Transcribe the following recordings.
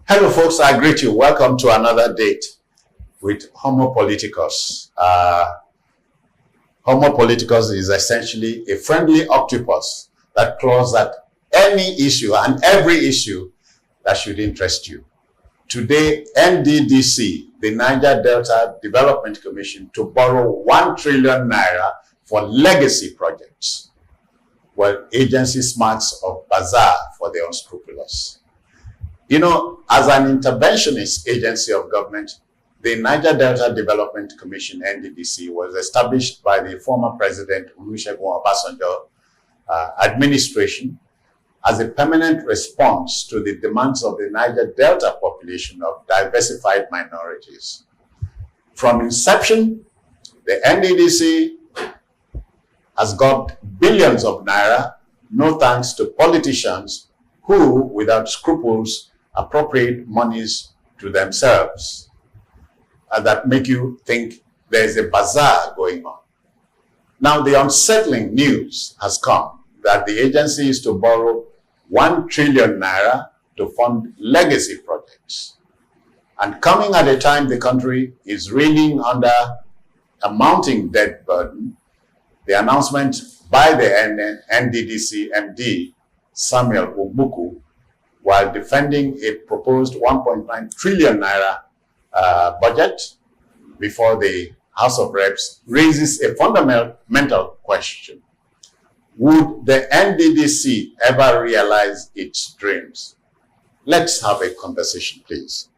Hello, folks. I greet you. Welcome to another date with Homo Politicus. Homo Politicus is essentially a friendly octopus that claws at any issue and every issue that should interest you. Today, Nddc, the Niger Delta Development Commission, to borrow 1 trillion naira for legacy projects. Well, agency smarts of bazaar for the unscrupulous. You know, as an interventionist agency of government, the Niger Delta Development Commission, Nddc, was established by the former President Olusegun Obasanjo administration as a permanent response to the demands of the Niger Delta population of diversified minorities. From inception, the Nddc has got billions of naira, no thanks to politicians who, without scruples, appropriate monies to themselves, and that make you think there's a bazaar going on. Now, the unsettling news has come that the agency is to borrow 1 trillion naira to fund legacy projects. And coming at a time the country is reeling under a mounting debt burden, the announcement by the Nddc MD, Samuel Ogbuku, while defending a proposed 1.9 trillion naira budget before the House of Reps, raises a fundamental question. Would the Nddc ever realize its dreams? Let's have a conversation, please.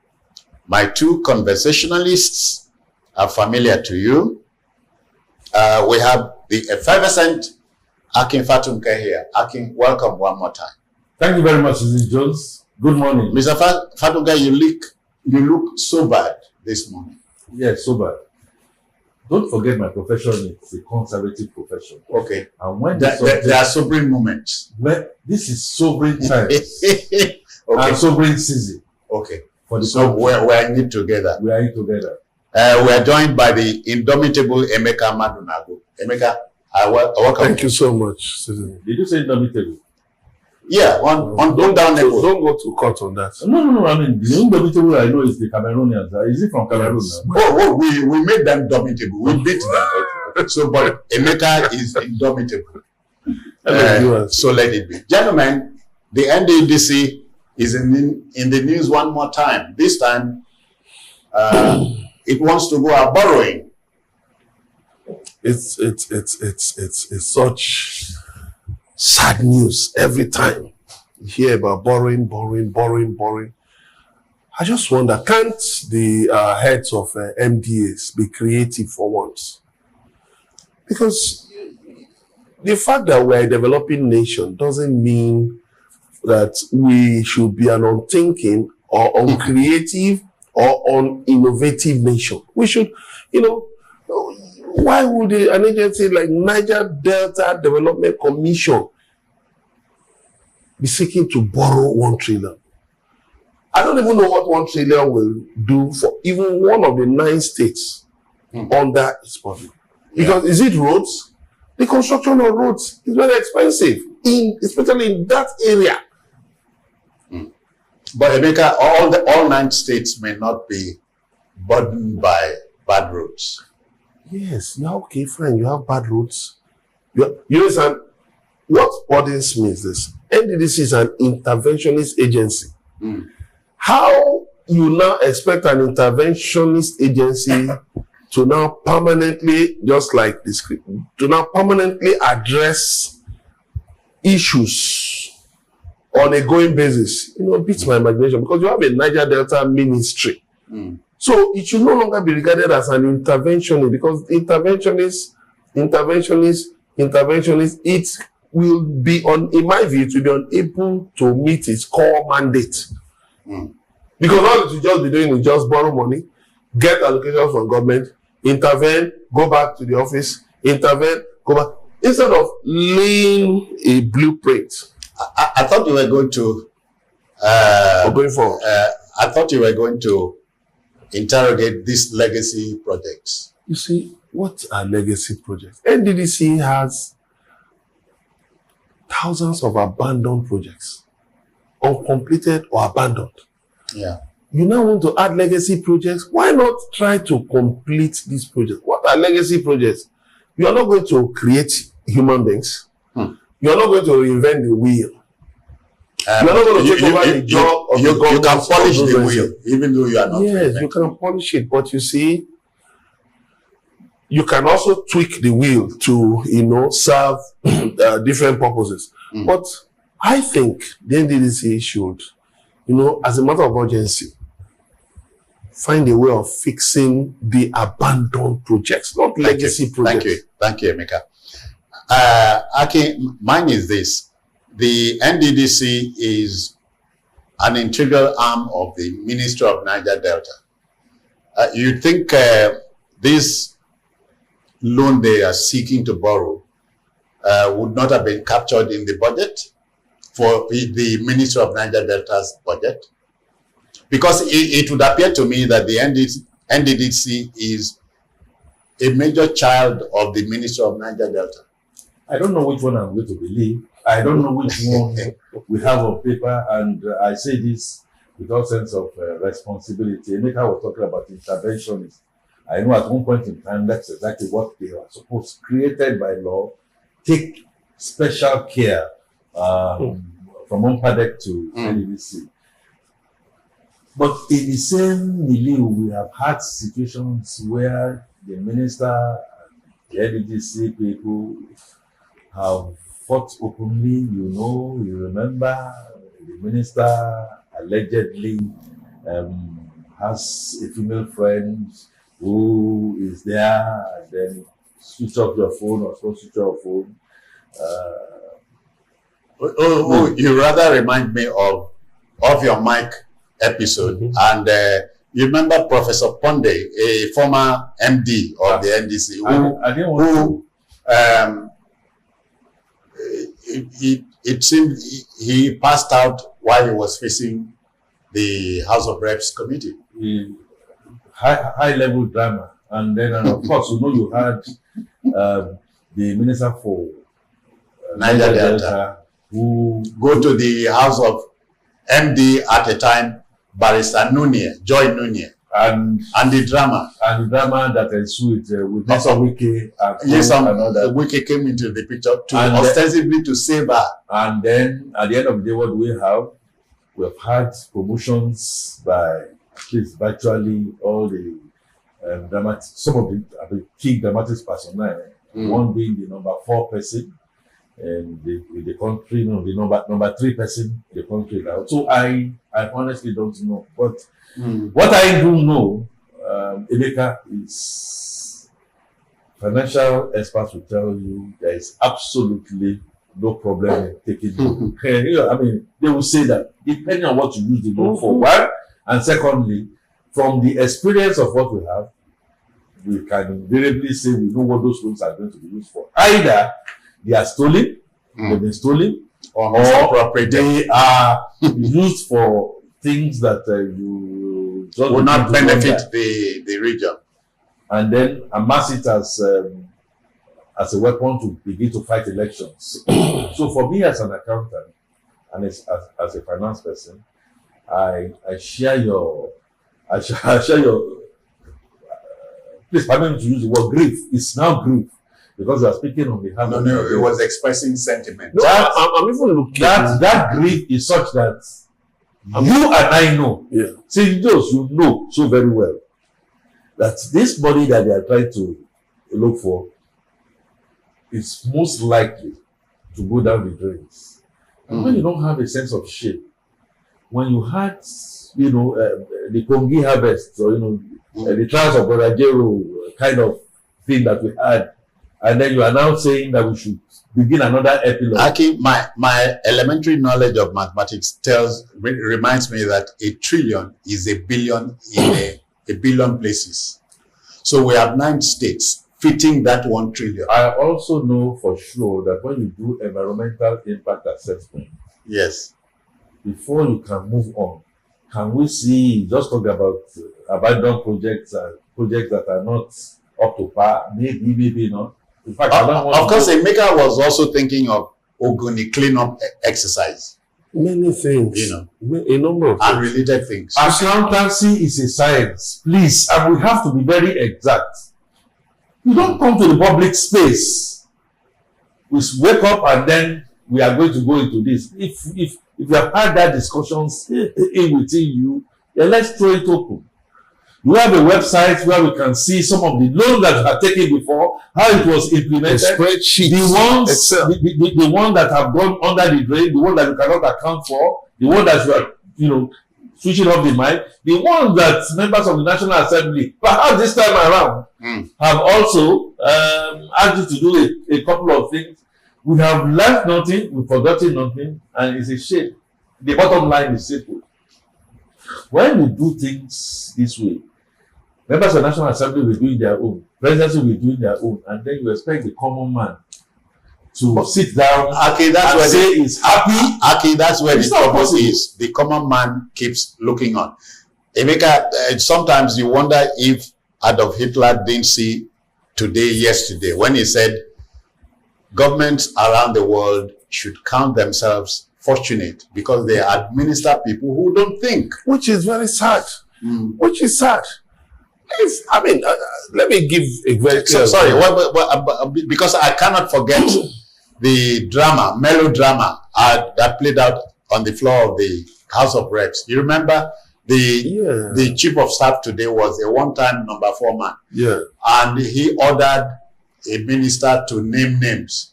My two conversationalists are familiar to you. We have the effervescent Akin Fatunke here. Akin, welcome one more time. Thank you very much, Mrs. Jones. Good morning. Mr. Fatunke, you look so bad this morning. Yes, so bad. Don't forget my profession is a conservative profession. Okay. And when there are sobering moments. This is sobering times. Okay. And sobering season. Okay. So we're in it together. We are in together. We are joined by the indomitable Emeka Madunagu. Emeka, I welcome. Thank you so much, Citizen. Did you say indomitable? Yeah, don't go to court on that. No. I mean, the indomitable I know is the Cameroonians. Is it from Cameroon? Oh, we made them domitable. We beat them. So, but Emeka is indomitable. So let it be. Gentlemen, the Nddc is in the news one more time. This time, it wants to go out borrowing. It's such sad news every time you hear about borrowing. I just wonder, can't the heads of MDAs be creative for once? Because the fact that we're a developing nation doesn't mean that we should be an unthinking or uncreative or uninnovative nation. We should, why would an agency like Niger Delta Development Commission be seeking to borrow 1 trillion? I don't even know what 1 trillion will do for even one of the 9 states under its body. Because is it roads? The construction of roads is very expensive, especially in that area. But Emeka, all 9 states may not be burdened by bad roads. Yes, yeah, okay, fine. You have bad roads. You understand? What burdens me is this. Nddc is an interventionist agency. How you now expect an interventionist agency to now permanently, just like the script, to now permanently address issues on a going basis? Beats my imagination, because you have a Niger Delta ministry. So it should no longer be regarded as an interventionist, because interventionist, it will be in my view, it will be unable to meet its core mandate. Because all it will just be doing is just borrow money, get allocations from government, intervene, go back to the office, intervene, go back, instead of laying a blueprint. I thought you were going to going forward. I thought you were going to interrogate these legacy projects. You see, what are legacy projects? Nddc has thousands of abandoned projects, uncompleted or abandoned. Yeah. You now want to add legacy projects. Why not try to complete these projects? What are legacy projects? You are not going to create human beings. You are not going to reinvent the wheel. You are not going to take over the job of the government. You can polish the wheel, even though you are not. Yes, you can polish it, but you see, you can also tweak the wheel to, serve different purposes. But I think the NDDC should, as a matter of urgency, find a way of fixing the abandoned projects, not legacy projects. Thank you, Emeka. Aki, mine is this. The NDDC is an integral arm of the Ministry of Niger Delta. You think this loan they are seeking to borrow would not have been captured in the budget for the Ministry of Niger Delta's budget? Because it would appear to me that the NDDC is a major child of the Ministry of Niger Delta. I don't know which one I'm going to believe. I don't know which one we have on paper, and I say this with all sense of responsibility. Emeka was talking about interventionists. I know at one point in time that's exactly what they are supposed, created by law, take special care from UNPADEC to NDC. But in the same milieu, we have had situations where the minister, the NDC people have fought openly. You remember the minister allegedly has a female friend who is there, and then switch off your phone or switch off your phone. You rather remind me of your mic episode. And you remember Professor Ponde, a former MD of the NDC, it seemed he passed out while he was facing the House of Reps committee. High level drama. And then, of course, you had the Minister for Niger Delta who go to the House of MD at a time, Barrister Joy Nunye. And the drama. And the drama that ensued with Wike. Yes, Wike came into the picture ostensibly to save her. And then, at the end of the day, what do we have? We have had promotions by at least virtually all the some of the key dramatic personnel. One being the number 4 person in the country, the number 3 person in the country now. So I honestly don't know. But what I do know, Emeka, is financial experts will tell you there is absolutely no problem in taking loan. They will say that depending on what you use the loan for, one, and secondly, from the experience of what we have, we can invariably say we know what those loans are going to be used for. Either they are stolen, they've been stolen, or they are used for things that you just will not benefit the region. And then amass it as a weapon to begin to fight elections. So for me as an accountant and as a finance person, I share your please permit me to use the word grief. It's now grief because you are speaking on behalf of it was expressing sentiment. No, I'm even looking that grief is such that you and I know. Yeah. See, those you know so very well that this body that they are trying to look for is most likely to go down the drains. And when you don't have a sense of shame, when you had, the Kongi harvest, or the trials of Brother Jero kind of thing that we had, and then you are now saying that we should begin another epilogue. Aki, my elementary knowledge of mathematics reminds me that a trillion is a billion in a billion places. So we have 9 states fitting that 1 trillion. I also know for sure that when you do environmental impact assessment, yes, before you can move on, can we see, just talk about abandoned projects and projects that are not up to par, maybe not. In fact, of course, Emeka was also thinking of Ogoni cleanup exercise. Many things. You know, A number of things. unrelated things. Accountancy is a science, please, and we have to be very exact. You don't come to the public space. We wake up and then we are going to go into this. If you have had that discussions within you, then let's throw it open. You have a website where we can see some of the loans that you have taken before, how it was implemented, spreadsheet, the ones, Excel. the ones that have gone under the drain, the ones that you cannot account for, the ones that you are, switching off the mind, the ones that members of the National Assembly, perhaps this time around, have also asked you to do a couple of things. We have learned nothing, we've forgotten nothing, and it's a shame. The bottom line is simple. When we do things this way, members of the National Assembly will be doing their own, presidency will be doing their own, and then you expect the common man to sit down Okay, that's and where say he's happy. Okay, that's where It's the not trouble possible. is. The common man keeps looking on. Emeka, sometimes you wonder if Adolf Hitler didn't see today, yesterday, when he said governments around the world should count themselves fortunate because they administer people who don't think. Which is very sad. Which is sad. Let me give a very clear. Sorry, because I cannot forget the melodrama that played out on the floor of the House of Reps. You remember the chief of staff today was a one-time number 4 man. Yeah. And he ordered a minister to name names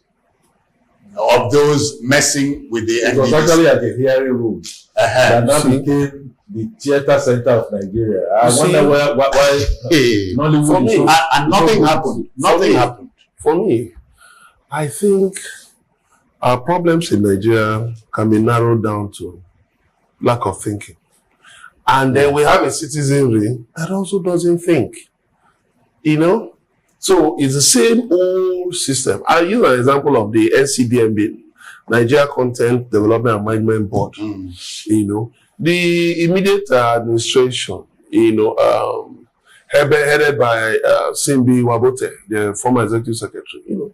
of those messing with the It was NDC. actually at the hearing room that now became the theatre center of Nigeria. I wonder why Hey, Nollywood for me, is so- and nothing happened. Nothing happened. For me, I think our problems in Nigeria can be narrowed down to lack of thinking. And then we have a citizenry that also doesn't think. So it's the same old system. I'll use an example of the NCDMB, Nigeria Content Development and Management Board. The immediate administration, headed by Simbi Wabote, the former executive secretary,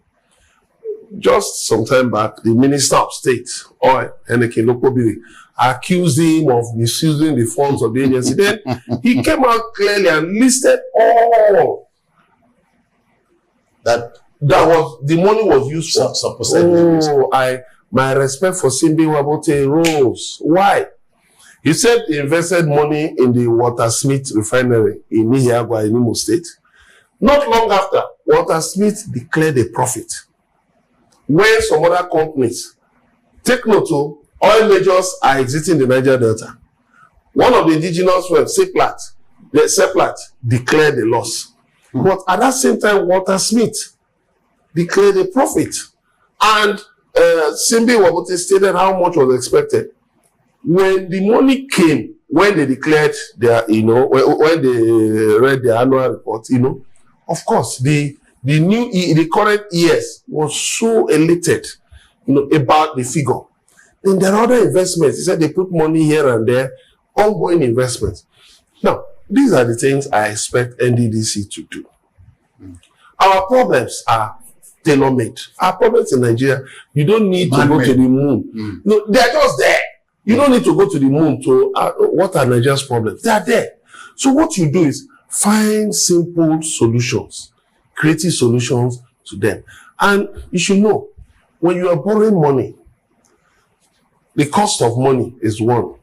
just some time back, the Minister of State, Heneke Lokobiri, accused him of misusing the funds of the agency. Then he came out clearly and listed all that was the money was used for. Supposedly. My respect for Simbi Wabote rose. Why? He said he invested money in the Watersmith refinery in Niger, in Imo State. Not long after, Watersmith declared a profit. When some other companies, take note, oil majors are exiting the Niger Delta. One of the indigenous ones, Seplat, declared a loss. But at that same time, Watersmith declared a profit. And Simbi Wabote stated how much was expected. When the money came, when they declared their, when they read their annual report, of course, the current years was so elated, about the figure. Then there are other investments. He said they put money here and there, ongoing investments. Now, these are the things I expect Nddc to do. Our problems are tailor-made. Our problems in Nigeria, you don't need to go to the moon. No, they're just there. You don't need to go to the moon to, what are Nigeria's problems? They are there. So what you do is find simple solutions, creative solutions to them. And you should know, when you are borrowing money, the cost of money is one.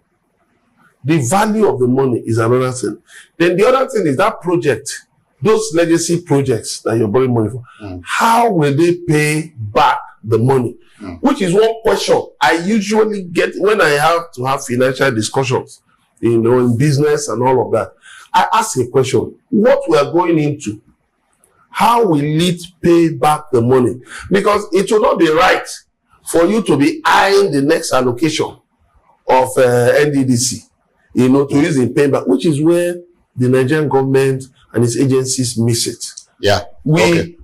The value of the money is another thing. Then the other thing is that project, those legacy projects that you're borrowing money for, how will they pay back the money? Which is one question I usually get when I have to have financial discussions, in business and all of that. I ask a question: what we are going into, how will it pay back the money? Because it will not be right for you to be eyeing the next allocation of Nddc, to use in payback, which is where the Nigerian government and its agencies miss it. Yeah. We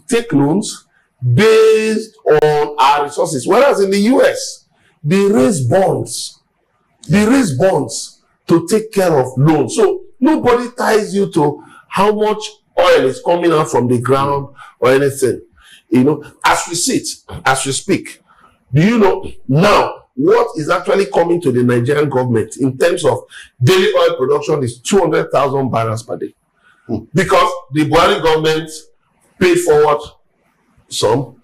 take loans based on our resources, whereas in the US, they raise bonds. They raise bonds to take care of loans. So nobody ties you to how much oil is coming out from the ground or anything. As we sit, as we speak, do you know now what is actually coming to the Nigerian government in terms of daily oil production is 200,000 barrels per day. Because the Buhari government paid forward some.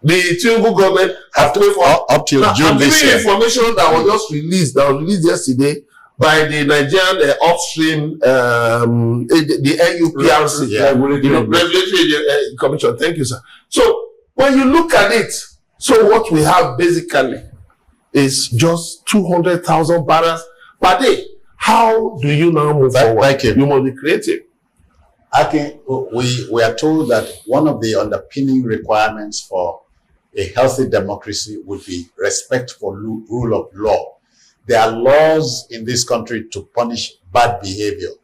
The Tinubu government have paid for up till June this year. Information that was just released, yesterday by the Nigerian upstream, the N1TR, Regulatory Commission. Thank you, sir. So when you look at it, so what we have basically is just 200,000 barrels per day. How do you now move forward? Thank you. You must be creative. We are told that one of the underpinning requirements for a healthy democracy would be respect for rule of law. There are laws in this country to punish bad behavior.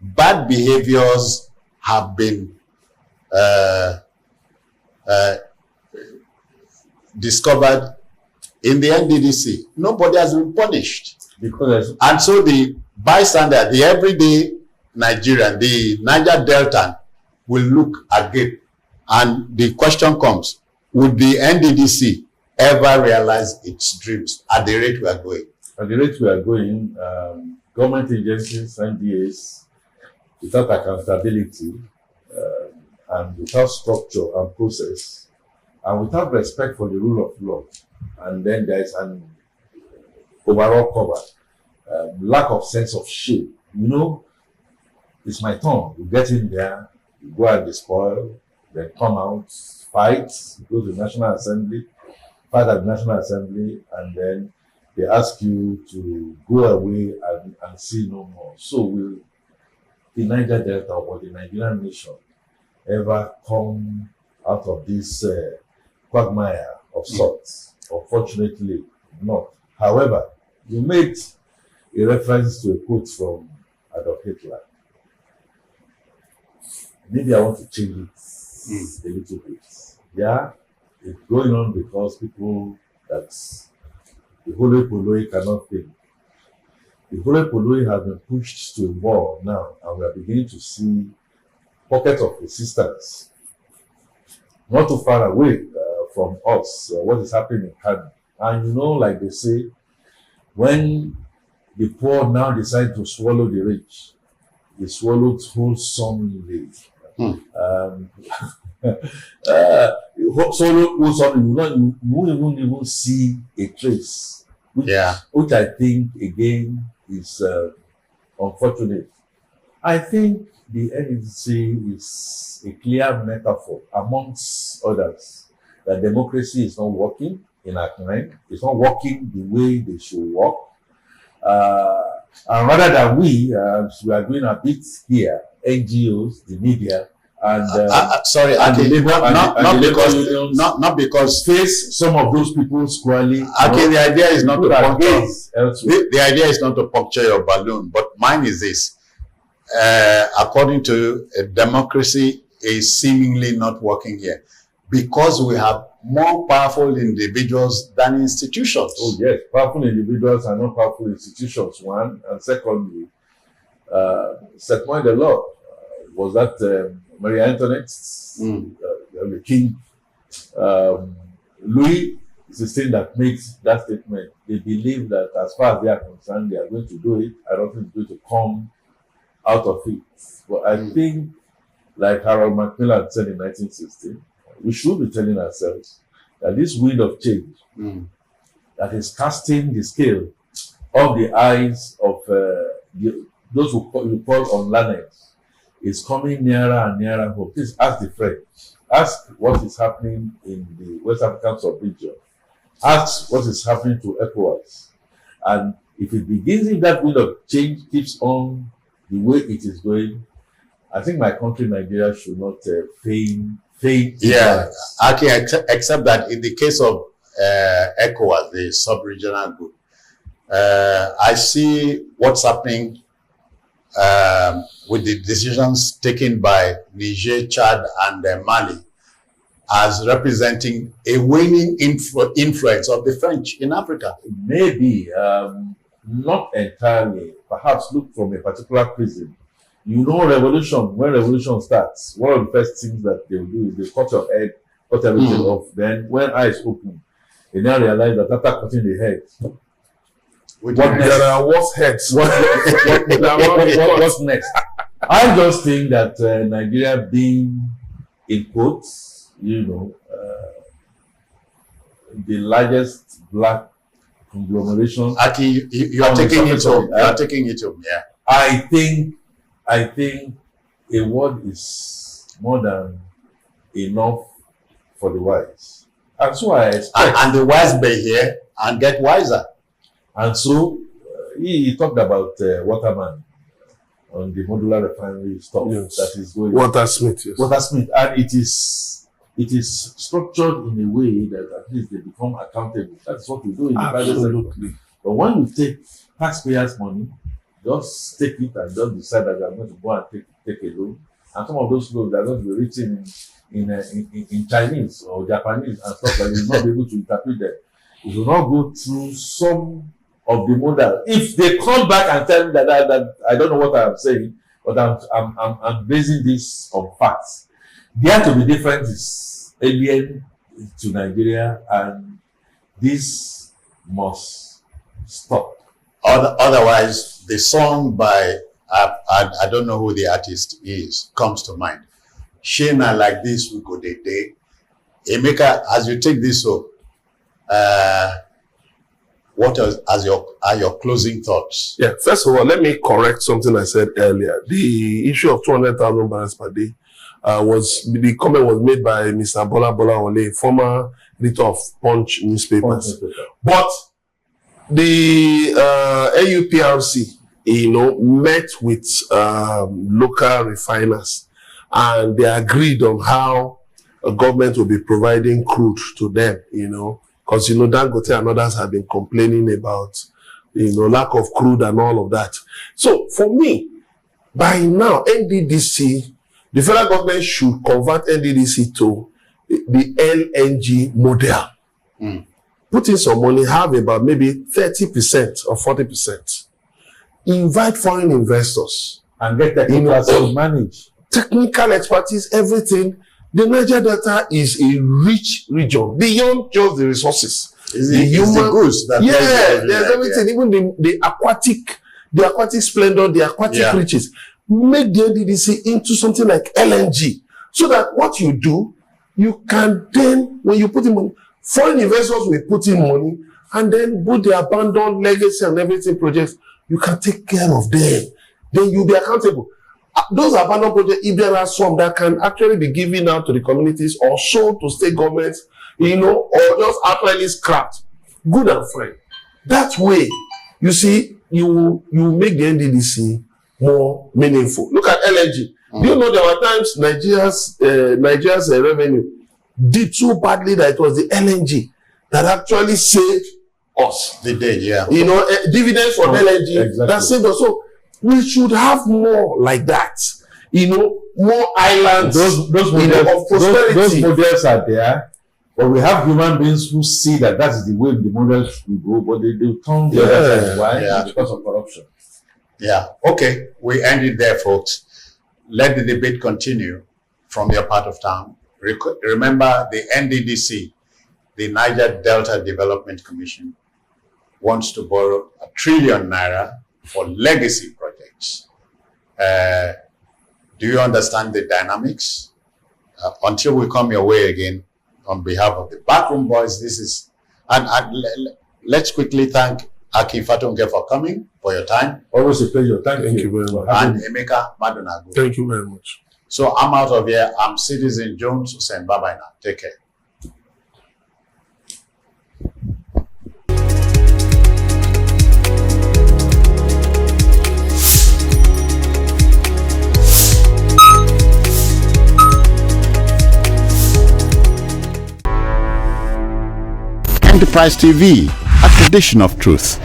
Bad behaviors have been discovered in the Nddc. Nobody has been punished. And so the bystander, the everyday Nigerian, the Niger Delta will look again. And the question comes, would the Nddc ever realize its dreams at the rate we are going? At the rate we are going, government agencies, NDAs, without accountability, and without structure and process, and without respect for the rule of law, and then there is an overall cover, lack of sense of shame. You know, it's my turn. You get in there, you go and despoil, then come out, fight, go to the National Assembly, fight at the National Assembly, and then they ask you to go away and see no more. So will the Niger Delta or the Nigerian nation ever come out of this quagmire of sorts? Unfortunately, not. However, you made a reference to a quote from Adolf Hitler. Maybe I want to change it a little bit. Yeah, it's going on because people that the Holy Poloi cannot think. The Holy Poloi has been pushed to a wall now, and we are beginning to see pockets of resistance. Not too far away from us, what is happening in Kano. And you know, like they say, when the poor now decide to swallow the rich, they swallow wholesomely. Swallow wholesomely, you won't even see a trace. Which I think, again, is unfortunate. I think the Nddc is a clear metaphor, amongst others, that democracy is not working in our kind. It's not working the way they should work. And rather than we are doing a bit here, NGOs, the media, and sorry, and okay, the labor, not because face some of those people squarely. Okay, the idea is not to puncture. The idea is not to puncture your balloon, but mine is this: according to democracy, is seemingly not working here because we have more powerful individuals than institutions. Oh yes, powerful individuals are not powerful institutions. One, and secondly, Setmoy the law was that Marie Antoinette, the king, Louis XVI that makes that statement. They believe that as far as they are concerned, they are going to do it. I don't think it's going to come out of it. But I think, like Harold Macmillan said in 1960, we should be telling ourselves that this wind of change that is casting the scale of the eyes of those who you call unlearned is coming nearer and nearer home. Please ask the French. Ask what is happening in the West African sub-region. Ask what is happening to ECOWAS. And if it begins, if that wind of change keeps on the way it is going, I think my country, Nigeria, should not feign. Yeah, okay, except that in the case of ECOWAS, the sub-regional group, I see what's happening with the decisions taken by Niger, Chad, and Mali as representing a waning influence of the French in Africa. Maybe, not entirely. Perhaps look from a particular prism. You know, when revolution starts, one of the first things that they will do is they cut your head, cut everything off. Then when eyes open, He now realized that after cutting the head, There are worse heads. what's next? I just think that Nigeria being, in quotes, the largest black conglomeration. Aki, you are taking it home. You are taking it home. Yeah. I think a word is more than enough for the wise, and so I expect. And the wise may hear and get wiser. And so he talked about Waterman on the modular refinery stuff that is going. Watersmith, yes. Watersmith, and it is structured in a way that at least they become accountable. That's what we do in the private sector. But when you take taxpayers' money, just take it and just decide that you are going to go and take a loan, and some of those loans are going to be written in Chinese or Japanese and stuff like that. You will not be able to interpret them. You will not go through some of the model. If they come back and tell me that I don't know what I'm saying, but I'm basing this on facts. There to be different is alien to Nigeria, and this must stop. Otherwise, the song by I don't know who the artist is comes to mind. Shana like this we go day. Emeka, as you take this up, what are your closing thoughts? Yeah, first of all, let me correct something I said earlier. The issue of 200,000 barrels per day the comment was made by Mr. Bola Ole, former editor of Punch newspapers. But the NUPRC, met with local refiners, and they agreed on how a government will be providing crude to them, because Dangote and others have been complaining about lack of crude and all of that. So for me, by now, Nddc, the federal government should convert Nddc to the LNG model. Put in some money, have about maybe 30% or 40%. Invite foreign investors. And get technical to manage. Technical expertise, everything. The Niger Delta is a rich region beyond just the resources. The goods that there's everything. Even the aquatic splendor, the aquatic riches. Make the Nddc into something like LNG, so that what you do, you can then, when you put in money, foreign investors will put in money, and then put the abandoned legacy and everything projects. You can take care of them. Then you'll be accountable. Those abandoned projects, if there are some that can actually be given out to the communities or sold to state governments, or just outrightly scrapped, good and fine. That way, you see, you make the Nddc more meaningful. Look at LNG. Do you know there were times Nigeria's revenue did so badly that it was the LNG that actually saved us. They did, yeah. Dividends from LNG that saved us. So we should have more like that. More islands those models, of prosperity. Those models are there, but we have human beings who see that is the way the models will go, but they turn the other side. Why? Yeah. Because of corruption. Yeah. Okay. We end it there, folks. Let the debate continue from your part of town. Remember, the Nddc, the Niger Delta Development Commission, wants to borrow ₦1 trillion for legacy projects. Do you understand the dynamics? Until we come your way again, on behalf of the Backroom Boys, this is, and let's quickly thank Aki Fatunke for coming, for your time. Always a pleasure. Thank you very much. And Emeka Madunagu. Thank you very much. So I'm out of here. I'm Citizen Jones Hussein. Bye-bye now. Take care. Enterprise TV, a tradition of truth.